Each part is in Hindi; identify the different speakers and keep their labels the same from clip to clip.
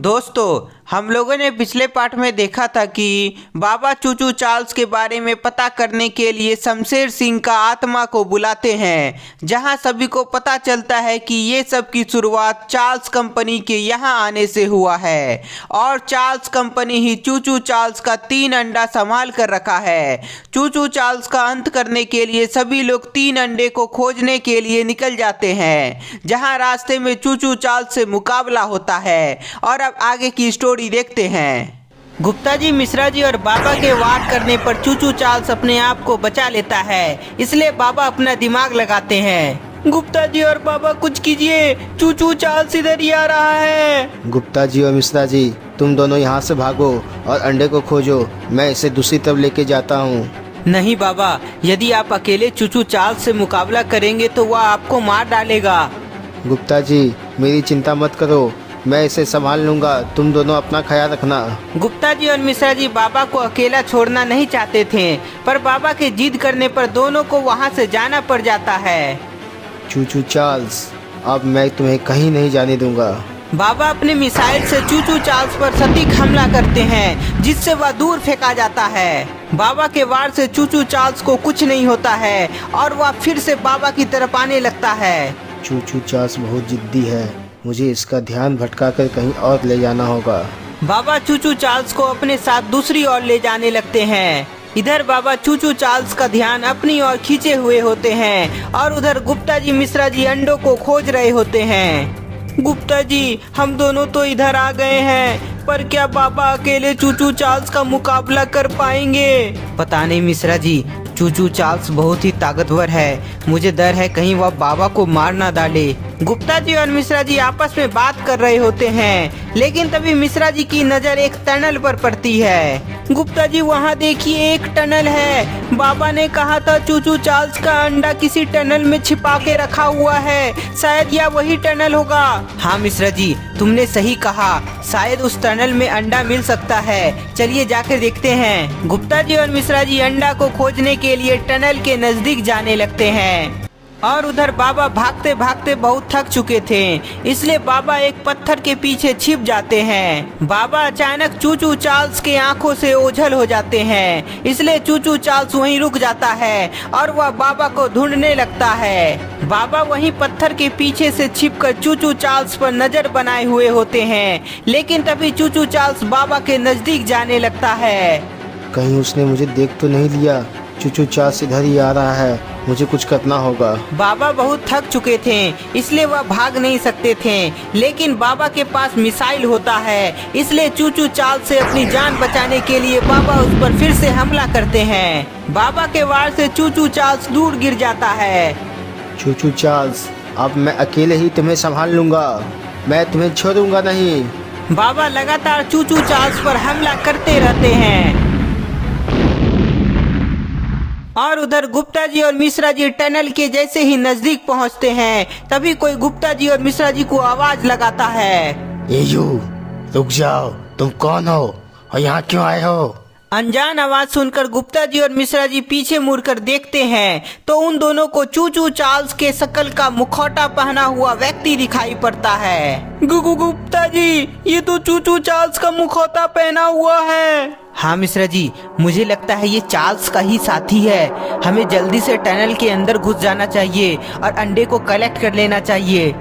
Speaker 1: दोस्तों, हम लोगों ने पिछले पार्ट में देखा था कि बाबा चूचू चार्ल्स के बारे में पता करने के लिए शमशेर सिंह का आत्मा को बुलाते हैं, जहां सभी को पता चलता है कि ये सब की शुरुआत चार्ल्स कंपनी के यहां आने से हुआ है और चार्ल्स कंपनी ही चूचू चार्ल्स का 3 अंडा संभाल कर रखा है। चूचू चार्ल्स का अंत करने के लिए सभी लोग 3 अंडे को खोजने के लिए निकल जाते हैं, जहां रास्ते में चूचू चार्ल्स से मुकाबला होता है। और अब आगे की स्टोरी देखते हैं। गुप्ता जी, मिश्रा जी और बाबा के वार करने पर चूचू चार्ल्स अपने आप को बचा लेता है, इसलिए बाबा अपना दिमाग लगाते हैं। गुप्ता जी और बाबा, कुछ कीजिए, चूचू चार्ल्स इधर ही आ रहा है।
Speaker 2: गुप्ता जी और मिश्रा जी, तुम दोनों यहाँ से भागो और अंडे को खोजो, मैं इसे दूसरी तरफ लेके जाता हूँ।
Speaker 1: नहीं बाबा, यदि आप अकेले चूचू चार्ल्स से मुकाबला करेंगे तो वह आपको मार डालेगा।
Speaker 2: गुप्ता जी, मेरी चिंता मत करो, मैं इसे संभाल लूंगा, तुम दोनों अपना ख्याल रखना।
Speaker 1: गुप्ता जी और मिश्रा जी बाबा को अकेला छोड़ना नहीं चाहते थे, पर बाबा के जिद करने पर दोनों को वहां से जाना पड़ जाता है।
Speaker 2: चूचू चार्ल्स, अब मैं तुम्हें कहीं नहीं जाने दूंगा।
Speaker 1: बाबा अपने मिसाइल से चूचू चार्ल्स पर सटीक हमला करते हैं, जिससे वह दूर फेंका जाता है। बाबा के वार से चूचू चार्ल्स को कुछ नहीं होता है और वह फिर से बाबा की तरफ आने लगता है।
Speaker 2: चूचू चार्ल्स बहुत जिद्दी है, मुझे इसका ध्यान भटकाकर कहीं और ले जाना होगा।
Speaker 1: बाबा चूचू चार्ल्स को अपने साथ दूसरी ओर ले जाने लगते हैं। इधर बाबा चूचू चार्ल्स का ध्यान अपनी ओर खींचे हुए होते हैं और उधर गुप्ता जी मिश्रा जी अंडों को खोज रहे होते हैं। गुप्ता जी, हम दोनों तो इधर आ गए हैं, पर क्या बाबा अकेले चूचू चार्ल्स का मुकाबला कर पाएंगे? पता नहीं मिश्रा जी, चूचू चार्ल्स बहुत ही ताकतवर है, मुझे डर है कहीं वह बाबा को मार ना डाले। गुप्ता जी और मिश्रा जी आपस में बात कर रहे होते हैं, लेकिन तभी मिश्रा जी की नजर एक टनल पर पड़ती है। गुप्ता जी, वहाँ देखिए, एक टनल है। बाबा ने कहा था चूचू चार्ल्स का अंडा किसी टनल में छिपा के रखा हुआ है, शायद यह वही टनल होगा। हाँ मिश्रा जी, तुमने सही कहा, शायद उस टनल में अंडा मिल सकता है, चलिए जाकर देखते हैं। गुप्ता जी और मिश्रा जी अंडा को खोजने के लिए टनल के नजदीक जाने लगते हैं और उधर बाबा भागते भागते बहुत थक चुके थे, इसलिए बाबा एक पत्थर के पीछे छिप जाते हैं। बाबा अचानक चूचू चार्ल्स के आंखों से ओझल हो जाते हैं, इसलिए चूचू चार्ल्स वहीं रुक जाता है और वह बाबा को ढूंढने लगता है। बाबा वहीं पत्थर के पीछे से छिपकर चूचू चार्ल्स पर नजर बनाए हुए होते हैं, लेकिन तभी चूचू चार्ल्स बाबा के नजदीक जाने लगता है।
Speaker 2: कहीं उसने मुझे देख तो नहीं लिया? चूचू चार्ल्स इधर ही आ रहा है, मुझे कुछ करना होगा। बाबा
Speaker 1: बहुत थक चुके थे, इसलिए वह भाग नहीं सकते थे, लेकिन बाबा के पास मिसाइल होता है, इसलिए चूचू चार्ल्स से अपनी जान बचाने के लिए बाबा उस पर फिर से हमला करते हैं। बाबा के वार से चूचू चार्ल्स दूर गिर जाता है।
Speaker 2: चूचू चार्ल्स, अब मैं अकेले ही तुम्हें संभाल लूंगा, मैं तुम्हें छोड़ूंगा नहीं।
Speaker 1: बाबा लगातार चूचू चार्ल्स पर हमला करते रहते हैं और उधर गुप्ता जी और मिश्रा जी टनल के जैसे ही नजदीक पहुंचते हैं, तभी कोई गुप्ता जी और मिश्रा जी को आवाज लगाता है।
Speaker 2: रुक जाओ, तुम कौन हो और यहाँ क्यों आए हो?
Speaker 1: अनजान आवाज सुनकर गुप्ता जी और मिश्रा जी पीछे मुड़कर देखते हैं तो उन दोनों को चूचू चार्ल्स के शकल का मुखौटा पहना हुआ व्यक्ति दिखाई पड़ता है। गुप्ता जी, ये तो चूचू चार्ल्स का मुखौटा पहना हुआ है। हाँ मिश्रा जी, मुझे लगता है ये चार्ल्स का ही साथी है, हमें जल्दी से टनल के अंदर घुस जाना चाहिए और अंडे को कलेक्ट कर लेना चाहिए।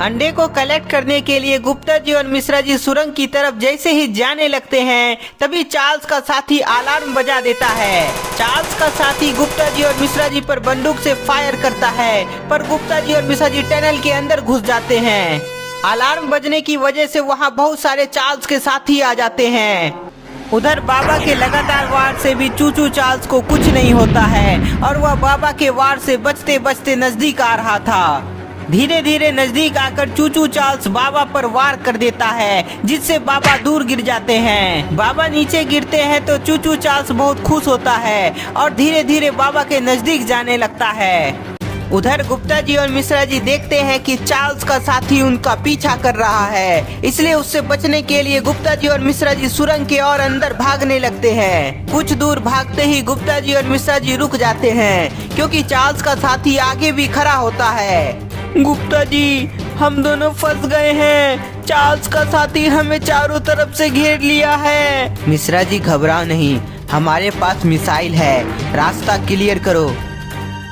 Speaker 1: अंडे को कलेक्ट करने के लिए गुप्ता जी और मिश्रा जी सुरंग की तरफ जैसे ही जाने लगते हैं, तभी चार्ल्स का साथी अलार्म बजा देता है। चार्ल्स का साथी गुप्ता जी और मिश्रा जी पर बंदूक से फायर करता है, पर गुप्ता जी और मिश्रा जी टनल के अंदर घुस जाते हैं। अलार्म बजने की वजह से वहाँ बहुत सारे चार्ल्स के साथी आ जाते हैं। उधर बाबा के लगातार वार से भी चूचू चार्ल्स को कुछ नहीं होता है और वह बाबा के वार से बचते बचते नजदीक आ रहा था। धीरे धीरे नजदीक आकर चूचू चार्ल्स बाबा पर वार कर देता है, जिससे बाबा दूर गिर जाते हैं। बाबा नीचे गिरते हैं तो चूचू चार्ल्स बहुत खुश होता है और धीरे धीरे बाबा के नजदीक जाने लगता है। उधर गुप्ता जी और मिश्रा जी देखते हैं कि चार्ल्स का साथी उनका पीछा कर रहा है, इसलिए उससे बचने के लिए गुप्ता जी और मिश्रा जी सुरंग के और अंदर भागने लगते हैं। कुछ दूर भागते ही गुप्ता जी और मिश्रा जी रुक जाते हैं, क्योंकि चार्ल्स का साथी आगे भी खड़ा होता है। गुप्ता जी, हम दोनों फंस गए हैं, चार्ल्स का साथी हमें चारों तरफ से घेर लिया है। मिश्रा जी घबराओ नहीं, हमारे पास मिसाइल है, रास्ता क्लियर करो।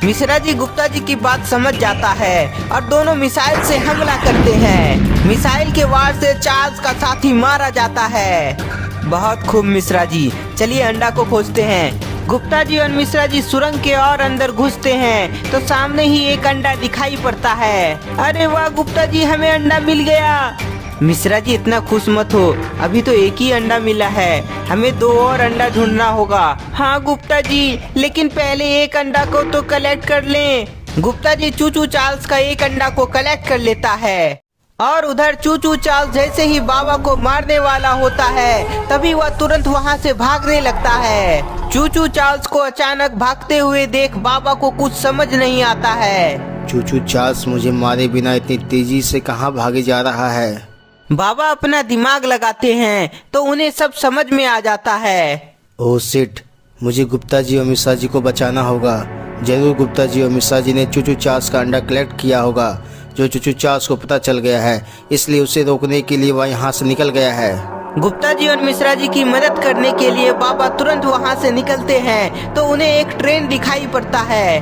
Speaker 1: मिश्रा जी गुप्ता जी की बात समझ जाता है और दोनों मिसाइल से हमला करते हैं। मिसाइल के वार से चार्ल्स का साथी मारा जाता है। बहुत खूब मिश्रा जी, चलिए अंडा को खोजते हैं। गुप्ता जी और मिश्रा जी सुरंग के और अंदर घुसते हैं तो सामने ही एक अंडा दिखाई पड़ता है। अरे वाह गुप्ता जी, हमें अंडा मिल गया। मिश्रा जी इतना खुश मत हो, अभी तो एक ही अंडा मिला है, हमें 2 और अंडा ढूंढना होगा। हाँ गुप्ता जी, लेकिन पहले एक अंडा को तो कलेक्ट कर लें। गुप्ता जी चूचू चार्ल्स का एक अंडा को कलेक्ट कर लेता है और उधर चूचू चार्ल्स जैसे ही बाबा को मारने वाला होता है तभी वह तुरंत वहाँ से भागने लगता है। चूचू चार्ल्स को अचानक भागते हुए देख बाबा को कुछ समझ नहीं आता है।
Speaker 2: चूचू चार्ल्स मुझे मारे बिना इतनी तेजी से कहाँ भागे जा रहा है।
Speaker 1: बाबा अपना दिमाग लगाते हैं तो उन्हें सब समझ में आ जाता है।
Speaker 2: ओह शिट, मुझे गुप्ता जी और मिश्रा जी को बचाना होगा। जरूर गुप्ता जी और मिश्रा जी ने चूचू चार्ल्स का अंडा कलेक्ट किया होगा जो चूचू चार्ल्स को पता चल गया है, इसलिए उसे रोकने के लिए वह यहाँ से निकल गया है।
Speaker 1: गुप्ता जी और मिश्रा जी की मदद करने के लिए बाबा तुरंत वहाँ से निकलते हैं तो उन्हें एक ट्रेन दिखाई पड़ता है।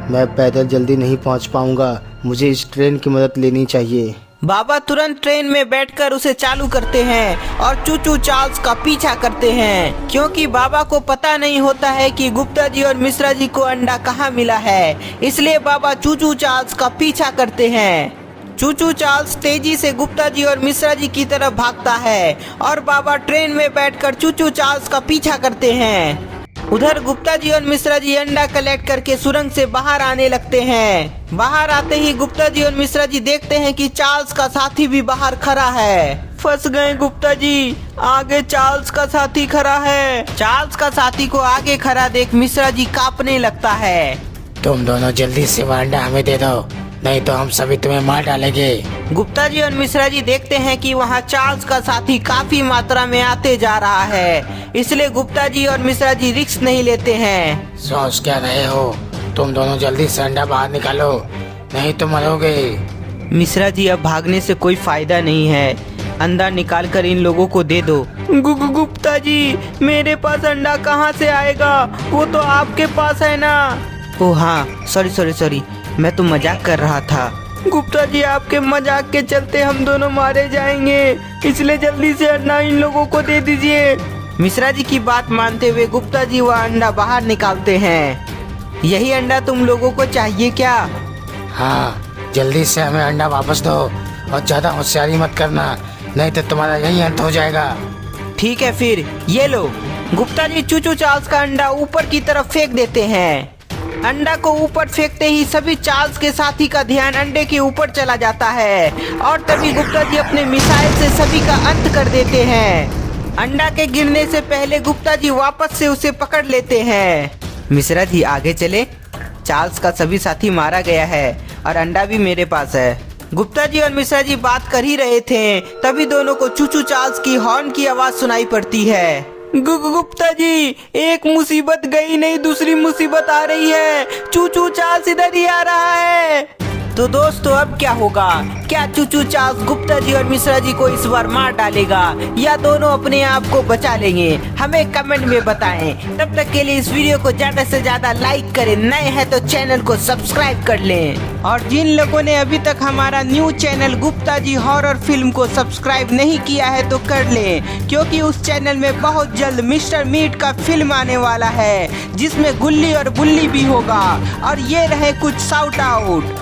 Speaker 2: मैं पैदल जल्दी नहीं पहुँच पाऊंगा, मुझे इस ट्रेन की मदद लेनी चाहिए।
Speaker 1: बाबा तुरंत ट्रेन में बैठकर उसे चालू करते हैं और चूचू चार्ल्स का पीछा करते हैं, क्योंकि बाबा को पता नहीं होता है कि गुप्ता जी और मिश्रा जी को अंडा कहाँ मिला है, इसलिए बाबा चूचू चार्ल्स का पीछा करते हैं। चूचू चार्ल्स तेजी से गुप्ता जी और मिश्रा जी की तरफ भागता है और बाबा ट्रेन में बैठकर चूचू चार्ल्स का पीछा करते हैं। उधर गुप्ता जी और मिश्रा जी अंडा कलेक्ट करके सुरंग से बाहर आने लगते हैं। बाहर आते ही गुप्ता जी और मिश्रा जी देखते हैं कि चार्ल्स का साथी भी बाहर खड़ा है। फंस गए गुप्ता जी, आगे चार्ल्स का साथी खड़ा है। चार्ल्स का साथी को आगे खड़ा देख मिश्रा जी कांपने लगता है।
Speaker 2: तुम दोनों जल्दी से वो अंडा हमें दे दो, नहीं तो हम सभी तुम्हें मार डालेंगे।
Speaker 1: गुप्ता जी और मिश्रा जी देखते हैं कि वहाँ चार्ल्स का साथी काफी मात्रा में आते जा रहा है, इसलिए गुप्ता जी और मिश्रा जी रिस्क नहीं लेते हैं।
Speaker 2: सोच क्या रहे हो, तुम दोनों जल्दी से अंडा बाहर निकालो, नहीं तो मरोगे।
Speaker 1: मिश्रा जी अब भागने से कोई फायदा नहीं है, अंडा निकाल कर इन लोगों को दे दो। गुप्ता जी, मेरे पास अंडा कहाँ से आएगा, वो तो आपके पास है ना। ओह हाँ, सॉरी, मैं तो मजाक कर रहा था। गुप्ता जी, आपके मजाक के चलते हम दोनों मारे जाएंगे, इसलिए जल्दी से अंडा इन लोगों को दे दीजिए। मिश्रा जी की बात मानते हुए गुप्ता जी वह अंडा बाहर निकालते हैं। यही अंडा तुम लोगों को चाहिए क्या?
Speaker 2: हाँ, जल्दी से हमें अंडा वापस दो और ज्यादा होशियारी मत करना, नहीं तो तुम्हारा यही अंत हो जाएगा।
Speaker 1: ठीक है फिर, ये लो। गुप्ता जी चूचू चार्ल्स का अंडा ऊपर की तरफ फेंक देते हैं। अंडा को ऊपर फेंकते ही सभी चार्ल्स के साथी का ध्यान अंडे के ऊपर चला जाता है और तभी गुप्ता जी अपने मिसाइल से सभी का अंत कर देते हैं। अंडा के गिरने से पहले गुप्ता जी वापस से उसे पकड़ लेते हैं। मिश्रा जी आगे चले, चार्ल्स का सभी साथी मारा गया है और अंडा भी मेरे पास है। गुप्ता जी और मिश्रा जी बात कर ही रहे थे तभी दोनों को चूचू चार्ल्स की हॉर्न की आवाज सुनाई पड़ती है। गुप्ता जी, एक मुसीबत गई नहीं दूसरी मुसीबत आ रही है, चूचू चार्ल्स इधर ही आ रहा है। तो दोस्तों अब क्या होगा, क्या चूचू चार्ल्स गुप्ता जी और मिश्रा जी को इस बार मार डालेगा या दोनों अपने आप को बचा लेंगे, हमें कमेंट में बताएं। तब तक के लिए इस वीडियो को ज्यादा से ज्यादा लाइक करें, नए हैं तो चैनल को सब्सक्राइब कर लें और जिन लोगों ने अभी तक हमारा new channel Gupta ji horror film को सब्सक्राइब नहीं किया है तो कर लें, क्योंकि उस चैनल में बहुत जल्द मिस्टर मीट का फिल्म आने वाला है जिसमें गुल्ली और बुल्ली भी होगा। और ये रहे कुछ शाउट आउट।